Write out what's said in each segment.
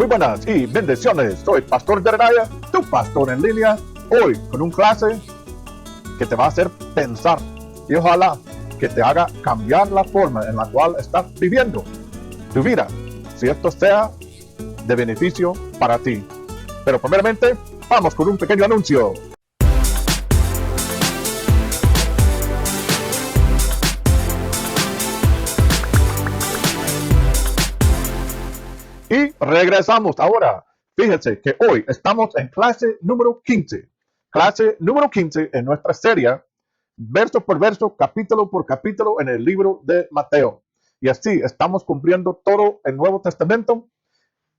Muy buenas y bendiciones. Soy Pastor Jeremiah, tu pastor en línea. Hoy con un clase que te va a hacer pensar y ojalá que te haga cambiar la forma en la cual estás viviendo tu vida, si esto sea de beneficio para ti. Pero primeramente, vamos con un pequeño anuncio. Y regresamos ahora. Fíjense que hoy estamos en clase número 15. Clase número 15 en nuestra serie, verso por verso, capítulo por capítulo en el libro de Mateo. Y así estamos cumpliendo todo el Nuevo Testamento,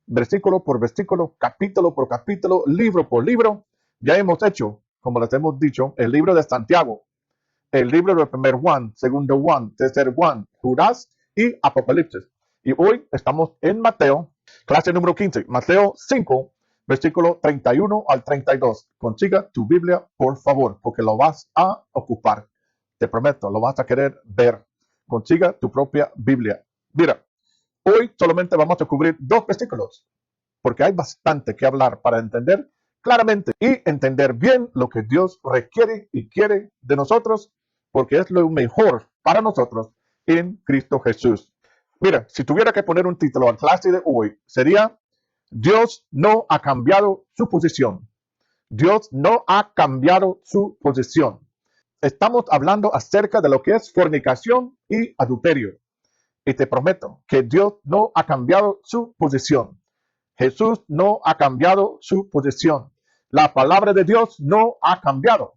versículo por versículo, capítulo por capítulo, libro por libro. Ya hemos hecho, como les hemos dicho, el libro de Santiago, el libro de primer Juan, segundo Juan, tercer Juan, Judas y Apocalipsis. Y hoy estamos en Mateo, clase número 15, Mateo 5, versículo 31 al 32. Consiga tu Biblia, por favor, porque lo vas a ocupar. Te prometo, lo vas a querer ver. Consiga tu propia Biblia. Mira, hoy solamente vamos a cubrir 2 versículos, porque hay bastante que hablar para entender claramente y entender bien lo que Dios requiere y quiere de nosotros, porque es lo mejor para nosotros en Cristo Jesús. Mira, si tuviera que poner un título a la clase de hoy, sería Dios no ha cambiado su posición. Dios no ha cambiado su posición. Estamos hablando acerca de lo que es fornicación y adulterio. Y te prometo que Dios no ha cambiado su posición. Jesús no ha cambiado su posición. La palabra de Dios no ha cambiado.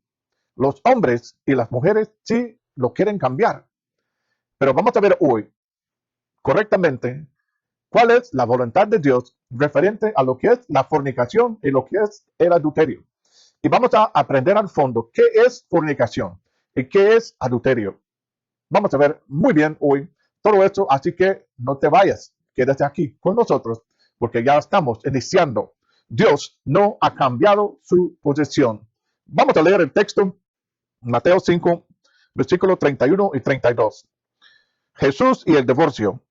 Los hombres y las mujeres sí lo quieren cambiar. Pero vamos a ver hoy correctamente cuál es la voluntad de Dios referente a lo que es la fornicación y lo que es el adulterio. Y vamos a aprender al fondo qué es fornicación y qué es adulterio. Vamos a ver muy bien hoy todo esto, así que no te vayas, quédate aquí con nosotros porque ya estamos iniciando. Dios no ha cambiado su posición. Vamos a leer el texto, Mateo 5, versículos 31 y 32. Jesús y el divorcio.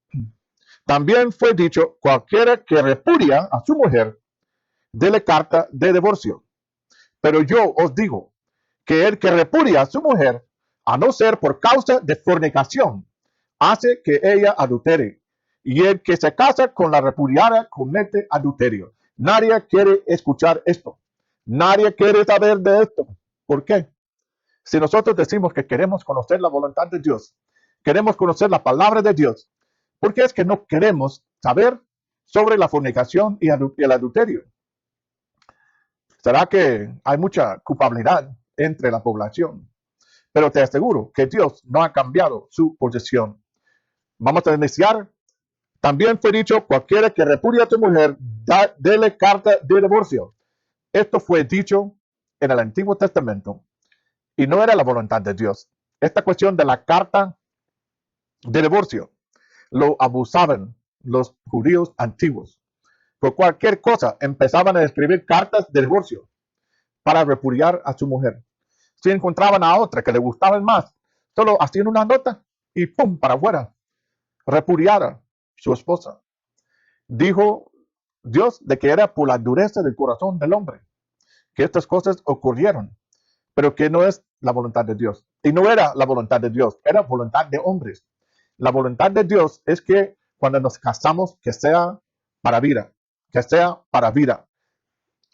También fue dicho, cualquiera que repudia a su mujer, dele carta de divorcio. Pero yo os digo que el que repudia a su mujer, a no ser por causa de fornicación, hace que ella adultere. Y el que se casa con la repudiada comete adulterio. Nadie quiere escuchar esto. Nadie quiere saber de esto. ¿Por qué? Si nosotros decimos que queremos conocer la voluntad de Dios, queremos conocer la palabra de Dios, ¿por qué es que no queremos saber sobre la fornicación y el adulterio? ¿Será que hay mucha culpabilidad entre la población? Pero te aseguro que Dios no ha cambiado su posición. Vamos a iniciar. También fue dicho, cualquiera que repudia a tu mujer, dele carta de divorcio. Esto fue dicho en el Antiguo Testamento y no era la voluntad de Dios. Esta cuestión de la carta de divorcio lo abusaban los judíos antiguos. Por cualquier cosa empezaban a escribir cartas de divorcio para repudiar a su mujer. Si encontraban a otra que le gustaba más, solo hacían una nota y ¡pum! Para afuera. Repudiara su esposa. Dijo Dios de que era por la dureza del corazón del hombre que estas cosas ocurrieron, pero que no es la voluntad de Dios. Y no era la voluntad de Dios, era voluntad de hombres. La voluntad de Dios es que cuando nos casamos, que sea para vida, que sea para vida.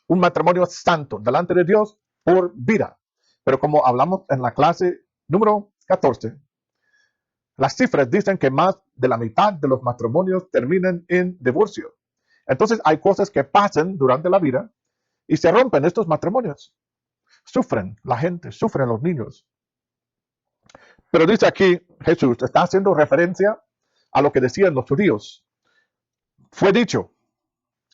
Un matrimonio santo delante de Dios por vida. Pero como hablamos en la clase número 14, las cifras dicen que más de la mitad de los matrimonios terminan en divorcio. Entonces hay cosas que pasan durante la vida y se rompen estos matrimonios. Sufren la gente, sufren los niños. Pero dice aquí Jesús, está haciendo referencia a lo que decían los judíos. Fue dicho,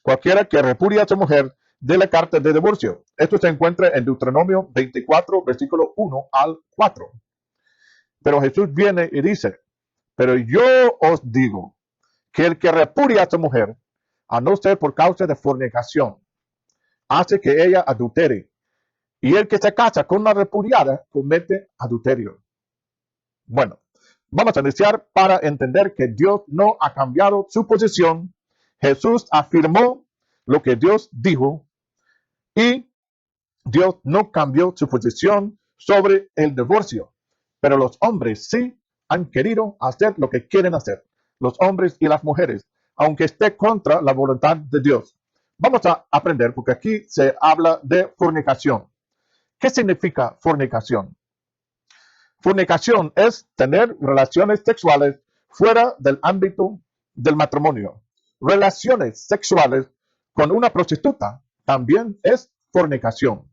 cualquiera que repudia a su mujer, dele carta de divorcio. Esto se encuentra en Deuteronomio 24, versículo 1 al 4. Pero Jesús viene y dice, pero yo os digo que el que repudia a su mujer, a no ser por causa de fornicación, hace que ella adultere. Y el que se casa con una repudiada comete adulterio. Bueno, vamos a iniciar para entender que Dios no ha cambiado su posición. Jesús afirmó lo que Dios dijo y Dios no cambió su posición sobre el divorcio, pero los hombres sí han querido hacer lo que quieren hacer, los hombres y las mujeres, aunque esté contra la voluntad de Dios. Vamos a aprender porque aquí se habla de fornicación. ¿Qué significa fornicación? Fornicación es tener relaciones sexuales fuera del ámbito del matrimonio. Relaciones sexuales con una prostituta también es fornicación.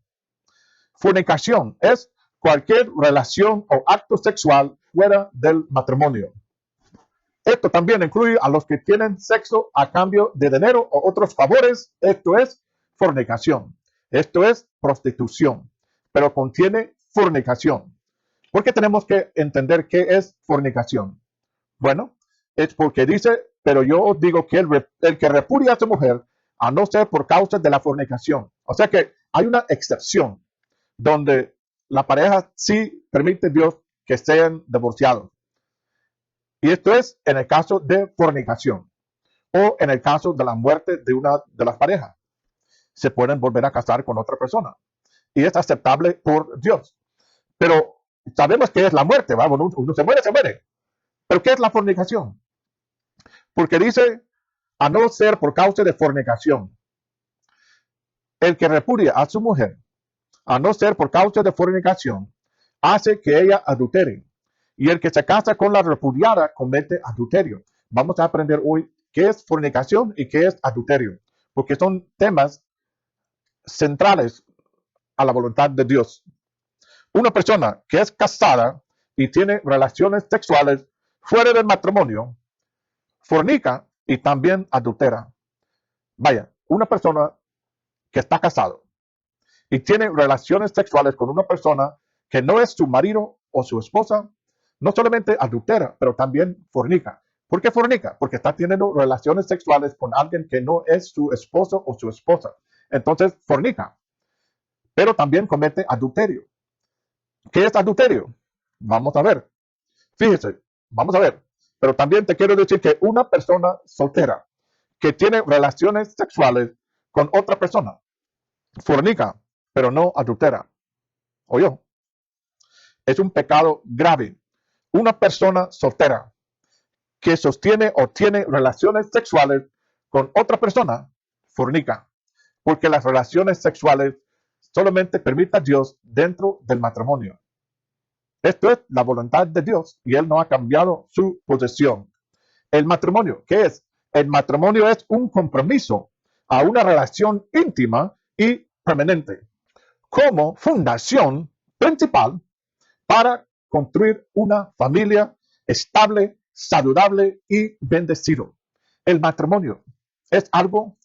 Fornicación es cualquier relación o acto sexual fuera del matrimonio. Esto también incluye a los que tienen sexo a cambio de dinero o otros favores. Esto es fornicación. Esto es prostitución, pero contiene fornicación. ¿Por qué tenemos que entender qué es fornicación? Bueno, es porque dice, pero yo os digo que el que repudia a su mujer, a no ser por causa de la fornicación. O sea que hay una excepción donde la pareja sí permite Dios que sean divorciados. Y esto es en el caso de fornicación o en el caso de la muerte de una de las parejas. Se pueden volver a casar con otra persona y es aceptable por Dios. Pero sabemos que es la muerte, ¿va? Uno se muere, se muere. Pero ¿qué es la fornicación? Porque dice, a no ser por causa de fornicación. El que repudia a su mujer, a no ser por causa de fornicación, hace que ella adultere. Y el que se casa con la repudiada comete adulterio. Vamos a aprender hoy qué es fornicación y qué es adulterio, porque son temas centrales a la voluntad de Dios. Una persona que es casada y tiene relaciones sexuales fuera del matrimonio, fornica y también adultera. Vaya, una persona que está casado y tiene relaciones sexuales con una persona que no es su marido o su esposa, no solamente adultera, pero también fornica. ¿Por qué fornica? Porque está teniendo relaciones sexuales con alguien que no es su esposo o su esposa. Entonces, fornica. Pero también comete adulterio. ¿Qué es adulterio? Vamos a ver. Fíjese, vamos a ver. Pero también te quiero decir que una persona soltera que tiene relaciones sexuales con otra persona, fornica, pero no adultera. ¿Oyó? Es un pecado grave. Una persona soltera que sostiene o tiene relaciones sexuales con otra persona, fornica, porque las relaciones sexuales solamente permite a Dios dentro del matrimonio. Esto es la voluntad de Dios y Él no ha cambiado su posición. El matrimonio, ¿qué es? El matrimonio es un compromiso a una relación íntima y permanente como fundación principal para construir una familia estable, saludable y bendecido. El matrimonio es algo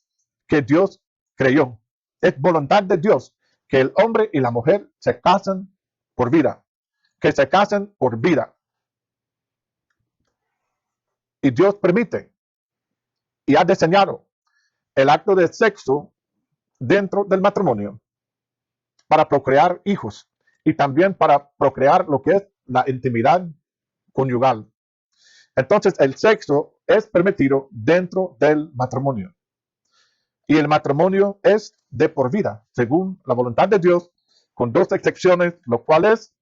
que Dios creyó. Es voluntad de Dios que el hombre y la mujer se casen por vida, que se casen por vida. Y Dios permite y ha diseñado el acto de sexo dentro del matrimonio para procrear hijos y también para procrear lo que es la intimidad conyugal. Entonces, el sexo es permitido dentro del matrimonio. Y el matrimonio es de por vida, según la voluntad de Dios, con dos excepciones, lo cual es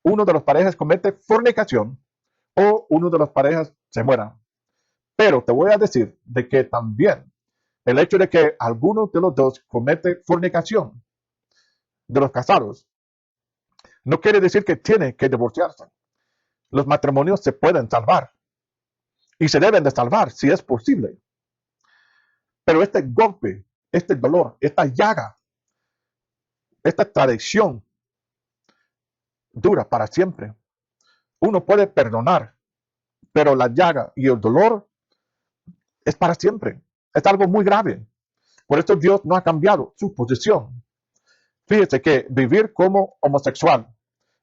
uno de los parejas comete fornicación o uno de los parejas se muera. Pero te voy a decir de que también el hecho de que alguno de los dos comete fornicación de los casados no quiere decir que tiene que divorciarse. Los matrimonios se pueden salvar y se deben de salvar si es posible. Pero este golpe, este dolor, esta llaga, esta tradición dura para siempre. Uno puede perdonar, pero la llaga y el dolor es para siempre. Es algo muy grave. Por eso Dios no ha cambiado su posición. Fíjese que vivir como homosexual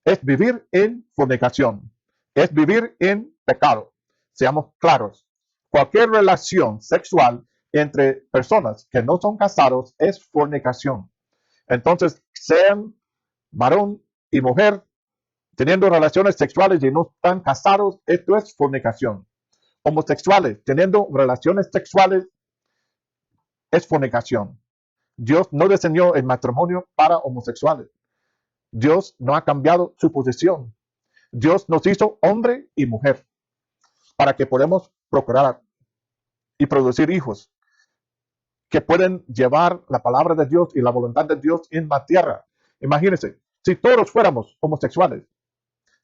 es vivir en fornicación, es vivir en pecado. Seamos claros, cualquier relación sexual entre personas que no son casados es fornicación. Entonces, sean varón y mujer teniendo relaciones sexuales y no están casados, esto es fornicación. Homosexuales teniendo relaciones sexuales es fornicación. Dios no diseñó el matrimonio para homosexuales. Dios no ha cambiado su posición. Dios nos hizo hombre y mujer para que podamos procurar y producir hijos que pueden llevar la palabra de Dios y la voluntad de Dios en la tierra. Imagínense, si todos fuéramos homosexuales,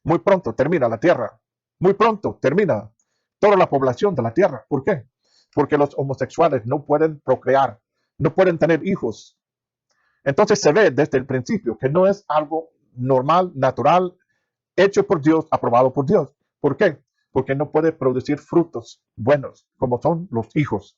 muy pronto termina la tierra. Muy pronto termina toda la población de la tierra. ¿Por qué? Porque los homosexuales no pueden procrear, no pueden tener hijos. Entonces se ve desde el principio que no es algo normal, natural, hecho por Dios, aprobado por Dios. ¿Por qué? Porque no puede producir frutos buenos, como son los hijos.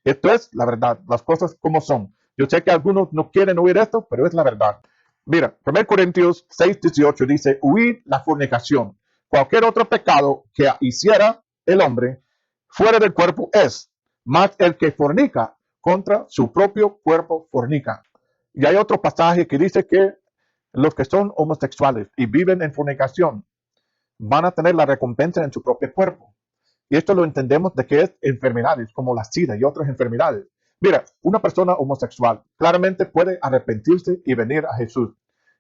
Esto es la verdad, las cosas como son. Yo sé que algunos no quieren oír esto, pero es la verdad. Mira, 1 Corintios 6:18 dice, huid la fornicación. Cualquier otro pecado que hiciera el hombre fuera del cuerpo es, más el que fornica contra su propio cuerpo fornica. Y hay otro pasaje que dice que los que son homosexuales y viven en fornicación van a tener la recompensa en su propio cuerpo. Y esto lo entendemos de que es enfermedades como la SIDA y otras enfermedades. Mira, una persona homosexual claramente puede arrepentirse y venir a Jesús.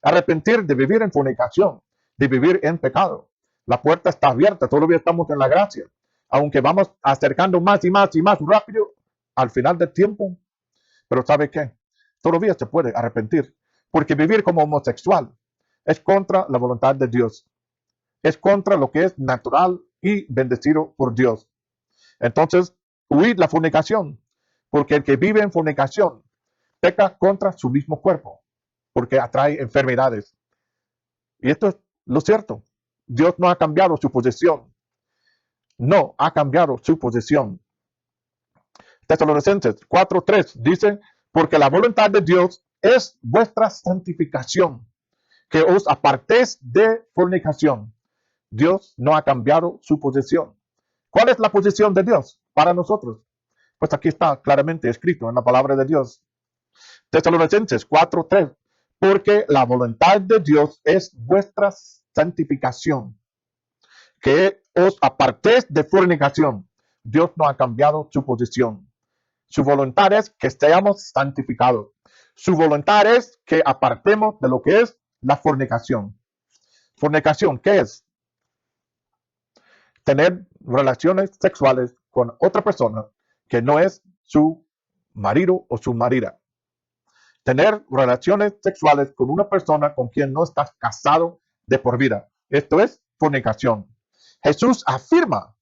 Arrepentir de vivir en fornicación, de vivir en pecado. La puerta está abierta, todavía estamos en la gracia. Aunque vamos acercando más y más y más rápido al final del tiempo. Pero ¿sabe qué? Todavía se puede arrepentir. Porque vivir como homosexual es contra la voluntad de Dios. Es contra lo que es natural y bendecido por Dios. Entonces, huid la fornicación, porque el que vive en fornicación peca contra su mismo cuerpo, porque atrae enfermedades. Y esto es lo cierto. Dios no ha cambiado su posición. No ha cambiado su posición. Tesalonicenses 4:3 dice, porque la voluntad de Dios es vuestra santificación, que os apartéis de fornicación. Dios no ha cambiado su posición. ¿Cuál es la posición de Dios para nosotros? Pues aquí está claramente escrito en la palabra de Dios. Tesalonicenses 4:3. Porque la voluntad de Dios es vuestra santificación, que os apartéis de fornicación. Dios no ha cambiado su posición. Su voluntad es que seamos santificados. Su voluntad es que apartemos de lo que es la fornicación. Fornicación, ¿qué es? Tener relaciones sexuales con otra persona que no es su marido o su marida. Tener relaciones sexuales con una persona con quien no estás casado de por vida. Esto es fornicación. Jesús afirma,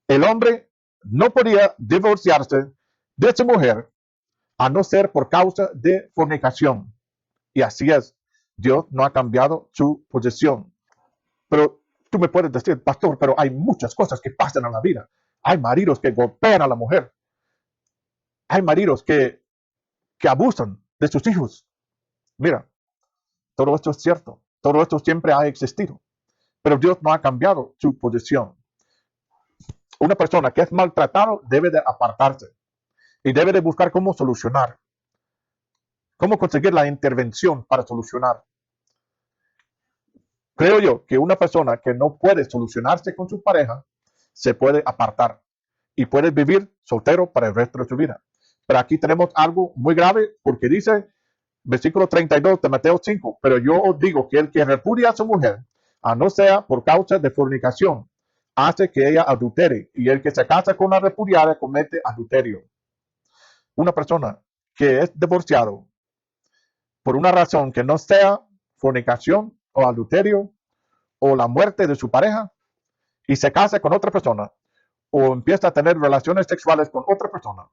el hombre no podía divorciarse de su mujer a no ser por causa de fornicación. Y así es. Dios no ha cambiado su posición. Pero tú me puedes decir, pastor, pero hay muchas cosas que pasan en la vida. Hay maridos que golpean a la mujer. Hay maridos que abusan de sus hijos. Mira, todo esto es cierto. Todo esto siempre ha existido. Pero Dios no ha cambiado su posición. Una persona que es maltratado debe de apartarse y debe de buscar cómo solucionar. Cómo conseguir la intervención para solucionar. Creo yo que una persona que no puede solucionarse con su pareja se puede apartar y puede vivir soltero para el resto de su vida. Pero aquí tenemos algo muy grave porque dice, versículo 32 de Mateo 5, pero yo os digo que el que repudia a su mujer, a no sea por causa de fornicación, hace que ella adultere, y el que se casa con la repudiada comete adulterio. Una persona que es divorciado por una razón que no sea fornicación o adulterio o la muerte de su pareja y se casa con otra persona o empieza a tener relaciones sexuales con otra persona,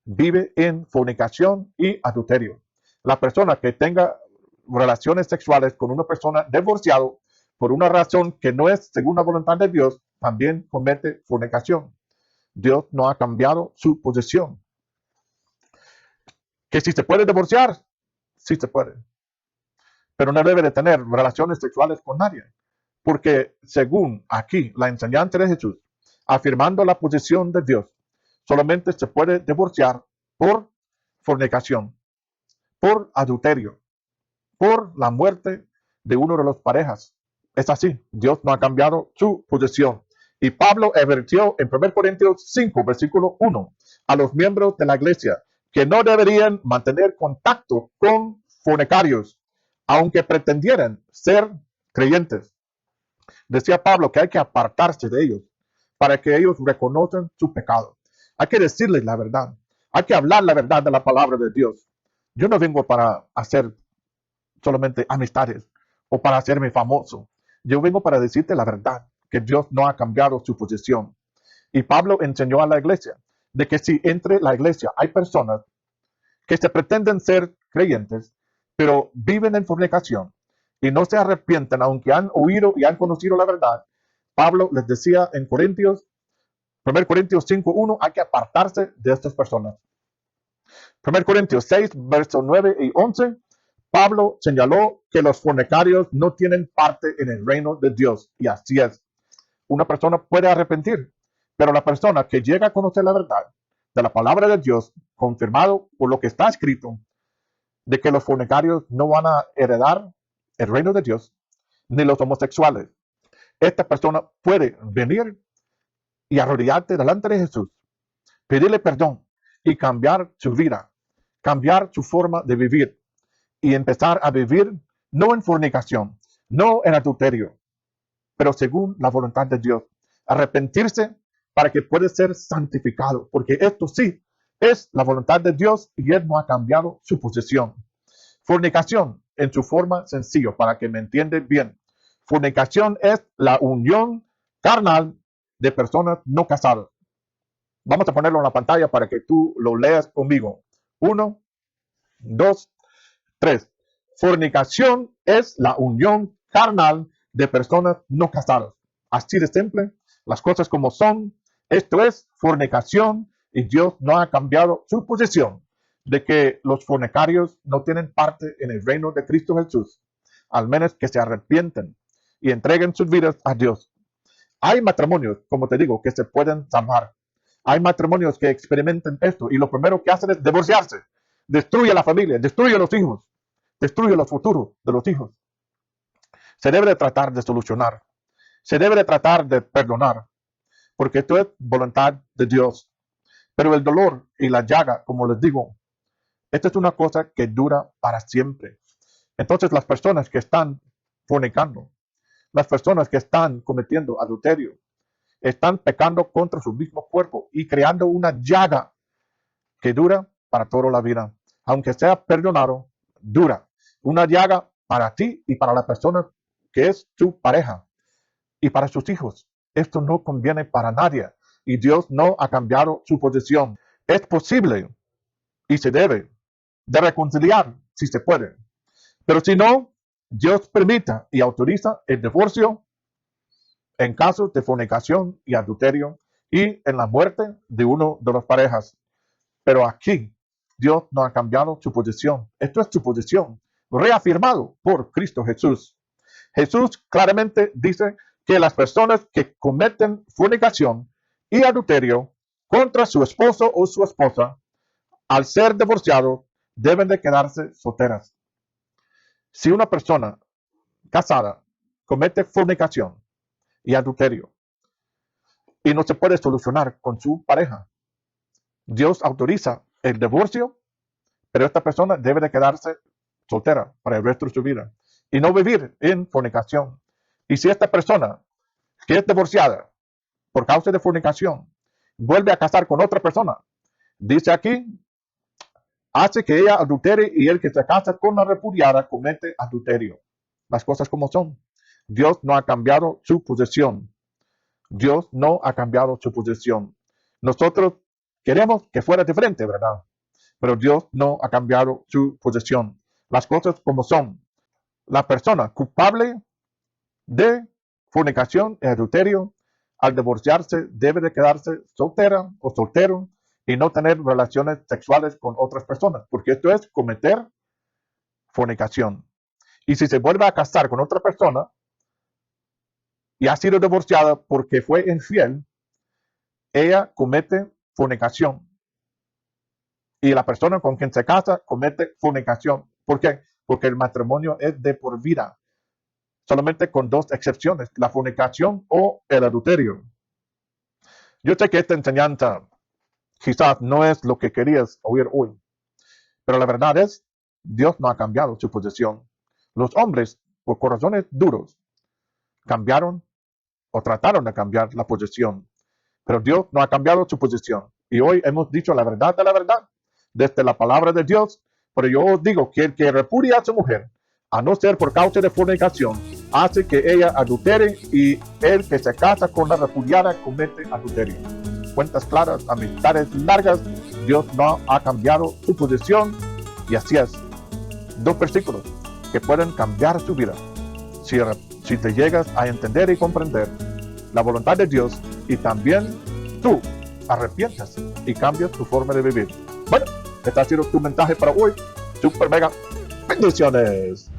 vive en fornicación y adulterio. La persona que tenga relaciones sexuales con una persona divorciado por una razón que no es según la voluntad de Dios, también comete fornicación. Dios no ha cambiado su posición. Que si se puede divorciar, sí se puede. Pero no debe de tener relaciones sexuales con nadie. Porque según aquí la enseñanza de Jesús, afirmando la posición de Dios, solamente se puede divorciar por fornicación, por adulterio, por la muerte de uno de las parejas. Es así, Dios no ha cambiado su posición. Y Pablo advirtió en 1 Corintios 5, versículo 1, a los miembros de la iglesia, que no deberían mantener contacto con fornicarios, aunque pretendieran ser creyentes. Decía Pablo que hay que apartarse de ellos para que ellos reconozcan su pecado. Hay que decirles la verdad. Hay que hablar la verdad de la palabra de Dios. Yo no vengo para hacer solamente amistades o para hacerme famoso. Yo vengo para decirte la verdad, que Dios no ha cambiado su posición. Y Pablo enseñó a la iglesia de que si entre la iglesia hay personas que se pretenden ser creyentes, pero viven en fornicación y no se arrepienten, aunque han oído y han conocido la verdad, Pablo les decía en Corintios, 1 Corintios 5:1, hay que apartarse de estas personas. 1 Corintios 6, versos 9 y 11, Pablo señaló que los fornicarios no tienen parte en el reino de Dios. Y así es. Una persona puede arrepentir, pero la persona que llega a conocer la verdad de la palabra de Dios, confirmado por lo que está escrito, de que los fornicarios no van a heredar el reino de Dios, ni los homosexuales. Esta persona puede venir y arrodillarte delante de Jesús, pedirle perdón y cambiar su vida, cambiar su forma de vivir y empezar a vivir no en fornicación, no en adulterio, pero según la voluntad de Dios. Arrepentirse para que pueda ser santificado, porque esto sí es la voluntad de Dios y Él no ha cambiado su posición. Fornicación, en su forma sencilla, para que me entiendan bien. Fornicación es la unión carnal de personas no casadas. Vamos a ponerlo en la pantalla para que tú lo leas conmigo. 1, 2, 3. Fornicación es la unión carnal de personas no casadas. Así de simple, las cosas como son. Esto es fornicación y Dios no ha cambiado su posición de que los fornicarios no tienen parte en el reino de Cristo Jesús, al menos que se arrepienten y entreguen sus vidas a Dios. Hay matrimonios, como te digo, que se pueden salvar. Hay matrimonios que experimentan esto y lo primero que hacen es divorciarse. Destruye la familia, destruye los hijos, destruye los futuros de los hijos. Se debe de tratar de solucionar. Se debe de tratar de perdonar, porque esto es voluntad de Dios. Pero el dolor y la llaga, como les digo, esto es una cosa que dura para siempre. Entonces las personas que están fornicando, las personas que están cometiendo adulterio, están pecando contra su mismo cuerpo y creando una llaga que dura para toda la vida. Aunque sea perdonado, dura. Una llaga para ti y para la persona que es tu pareja y para sus hijos. Esto no conviene para nadie y Dios no ha cambiado su posición. Es posible y se debe de reconciliar si se puede. Pero si no, Dios permita y autoriza el divorcio en casos de fornicación y adulterio y en la muerte de uno de las parejas. Pero aquí Dios no ha cambiado su posición. Esto es su posición, reafirmado por Cristo Jesús. Jesús claramente dice que las personas que cometen fornicación y adulterio contra su esposo o su esposa, al ser divorciados, deben de quedarse solteras. Si una persona casada comete fornicación y adulterio y no se puede solucionar con su pareja, Dios autoriza el divorcio, pero esta persona debe de quedarse soltera para el resto de su vida y no vivir en fornicación. Y si esta persona que es divorciada por causa de fornicación vuelve a casar con otra persona, dice aquí, hace que ella adultere y el que se casa con la repudiada comete adulterio. Las cosas como son. Dios no ha cambiado su posición. Dios no ha cambiado su posición. Nosotros queremos que fuera diferente, ¿verdad? Pero Dios no ha cambiado su posición. Las cosas como son. La persona culpable de fornicación y adulterio, al divorciarse, debe de quedarse soltera o soltero y no tener relaciones sexuales con otras personas, porque esto es cometer fornicación. Y si se vuelve a casar con otra persona y ha sido divorciada porque fue infiel, ella comete fornicación. Y la persona con quien se casa comete fornicación. ¿Por qué? Porque el matrimonio es de por vida. Solamente con dos excepciones, la fornicación o el adulterio. Yo sé que esta enseñanza Quizás no es lo que querías oír hoy, pero la verdad es, Dios no ha cambiado su posición. Los hombres, por corazones duros, cambiaron o trataron de cambiar la posición, pero Dios no ha cambiado su posición. Y hoy hemos dicho la verdad de la verdad, desde la palabra de Dios. Pero yo os digo que el que repudia a su mujer, a no ser por causa de fornicación, hace que ella adultere, y el que se casa con la repudiada comete adulterio. Cuentas claras, amistades largas, Dios no ha cambiado su posición, y así es. Dos versículos que pueden cambiar tu vida si te llegas a entender y comprender la voluntad de Dios, y también tú arrepientas y cambias tu forma de vivir. Bueno, este ha sido tu mensaje para hoy. Super mega bendiciones.